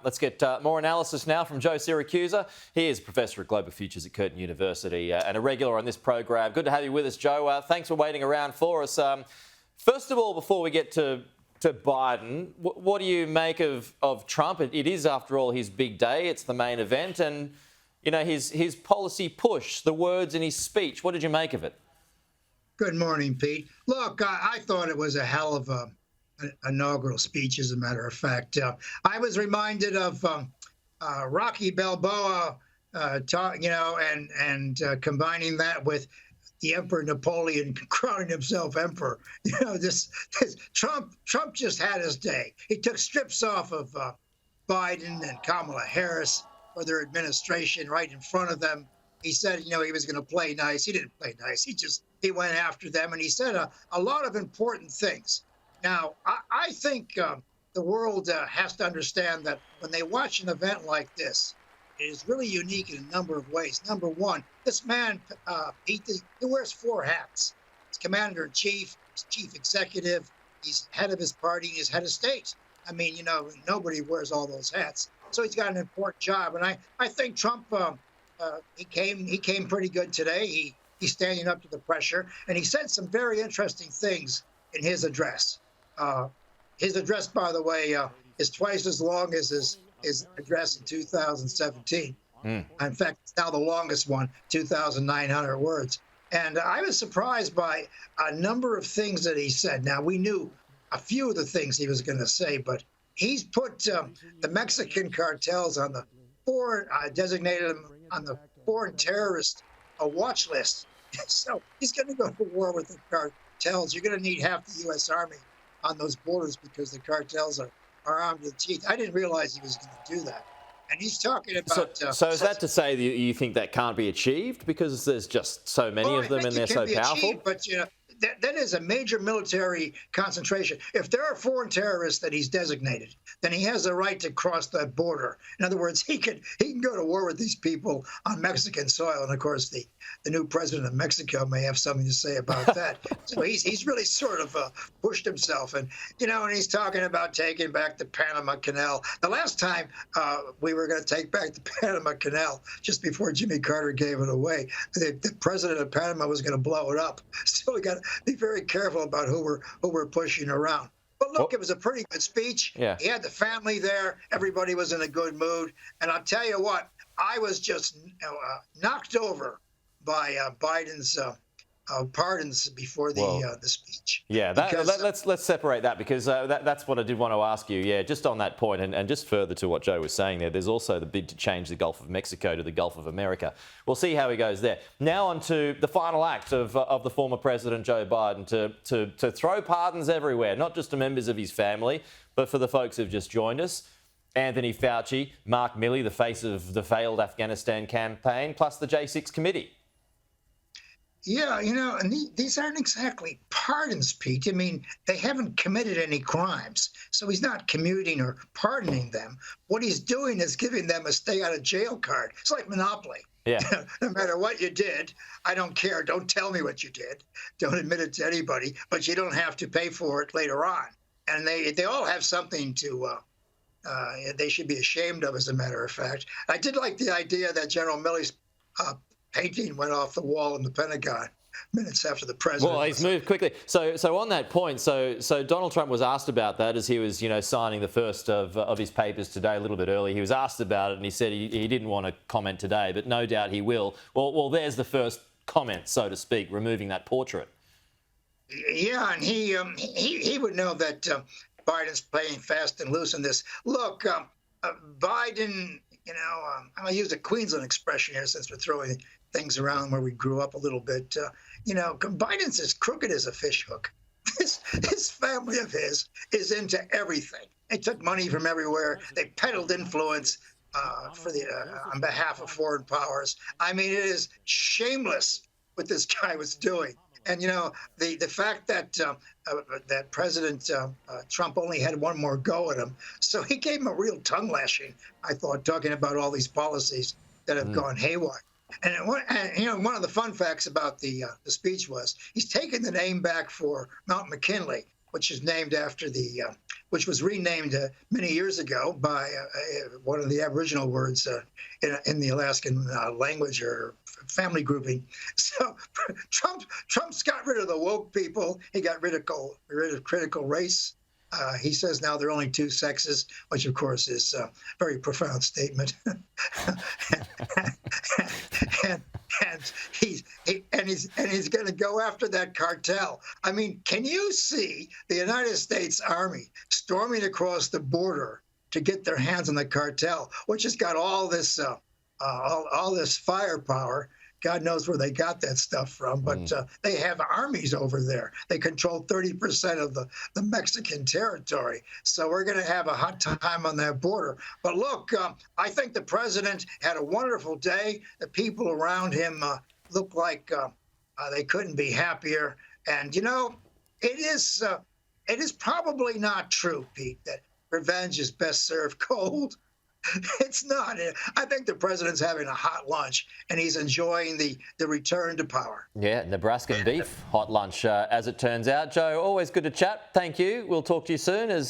Let's get more analysis now from Joe Siracusa. He is Professor of Global Futures at Curtin University and a regular on this program. Good to have you with us, Joe. Thanks for waiting around for us. First of all, before we get to Biden, what do you make of Trump? It is, after all, his big day. It's the main event. And, you know, his policy push, the words in his speech, what did you make of it? Good morning, Pete. Look, I thought it was a hell of an inaugural speech, as a matter of fact. I was reminded of Rocky Balboa, and combining that with the Emperor Napoleon crowning himself emperor. This Trump just had his day. He took strips off of Biden and Kamala Harris for their administration right in front of them. He said, he was going to play nice. He didn't play nice. He went after them, and he said a lot of important things. Now, I think the world has to understand that when they watch an event like this, it is really unique in a number of ways. Number one, this man, he wears 4 hats. He's commander-in-chief, he's chief executive, he's head of his party, he's head of state. I mean, nobody wears all those hats. So he's got an important job. And I think Trump, he came pretty good today. He's standing up to the pressure. And he said some very interesting things in his address. His address, by the way, is twice as long as his address in 2017. In fact, it's now the longest one, 2,900 words. And I was surprised by a number of things that he said. Now, we knew a few of the things he was going to say, but he's put the Mexican cartels on the designated them on the foreign terrorist watch list. So he's going to go to war with the cartels. You're going to need half the U.S. Army on those borders because the cartels are armed to the teeth. I didn't realize he was going to do that. And he's talking about... So is that to say that you think that can't be achieved because there's just so many of them and they're so powerful? Achieved, but that is a major military concentration. If there are foreign terrorists that he's designated, then he has the right to cross that border. In other words, he can go to war with these people on Mexican soil. And of course, the new president of Mexico may have something to say about that. So he's really sort of pushed himself. And, and he's talking about taking back the Panama Canal. The last time we were going to take back the Panama Canal, just before Jimmy Carter gave it away, the president of Panama was going to blow it up. So we got to be very careful about who we're pushing around. But look, it was a pretty good speech. Yeah. He had the family there. Everybody was in a good mood. And I'll tell you what, I was just knocked over by Biden's pardons before the speech. Yeah, let's separate that because that's what I did want to ask you. Yeah, just on that point and just further to what Joe was saying there, there's also the bid to change the Gulf of Mexico to the Gulf of America. We'll see how he goes there. Now on to the final act of the former President Joe Biden to throw pardons everywhere, not just to members of his family, but for the folks who've just joined us. Anthony Fauci, Mark Milley, the face of the failed Afghanistan campaign, plus the J6 committee. Yeah, and these aren't exactly pardons, Pete. I mean, they haven't committed any crimes, so he's not commuting or pardoning them. What he's doing is giving them a stay-out-of-jail card. It's like Monopoly. Yeah. No matter what you did, I don't care. Don't tell me what you did. Don't admit it to anybody, but you don't have to pay for it later on. And they all have something to they should be ashamed of, as a matter of fact. I did like the idea that General Milley's painting went off the wall in the Pentagon minutes after the president. Well, he's moved quickly. So on that point, so Donald Trump was asked about that as he was, signing the first of his papers today a little bit early. He was asked about it and he said he didn't want to comment today, but no doubt he will. Well, there's the first comment, so to speak, removing that portrait. Yeah, and he would know that Biden's playing fast and loose in this. Look, Biden, I'm going to use a Queensland expression here since we're throwing things around where we grew up a little bit. Biden's as crooked as a fish hook. This family of his is into everything. They took money from everywhere. They peddled influence on behalf of foreign powers. I mean, it is shameless what this guy was doing. And, the fact that that President Trump only had one more go at him, so he gave him a real tongue lashing, I thought, talking about all these policies that have gone haywire. And one of the fun facts about the speech was he's taken the name back for Mount McKinley. which is named after which was renamed many years ago by one of the Aboriginal words in the Alaskan language or family grouping. So Trump's got rid of the woke people. He got rid of critical race. He says now there are only two sexes, which of course is a very profound statement. and he's going to go after that cartel. I mean, can you see the United States Army storming across the border to get their hands on the cartel, which has got all this firepower? God knows where they got that stuff from, but they have armies over there. They control 30% of the Mexican territory. So we're going to have a hot time on that border. But look, I think the president had a wonderful day. The people around him look like they couldn't be happier. And, you know, it is probably not true, Pete, that revenge is best served cold. It's not. I think the president's having a hot lunch, and he's enjoying the return to power. Yeah, Nebraskan beef, hot lunch, as it turns out. Joe, always good to chat. Thank you. We'll talk to you soon as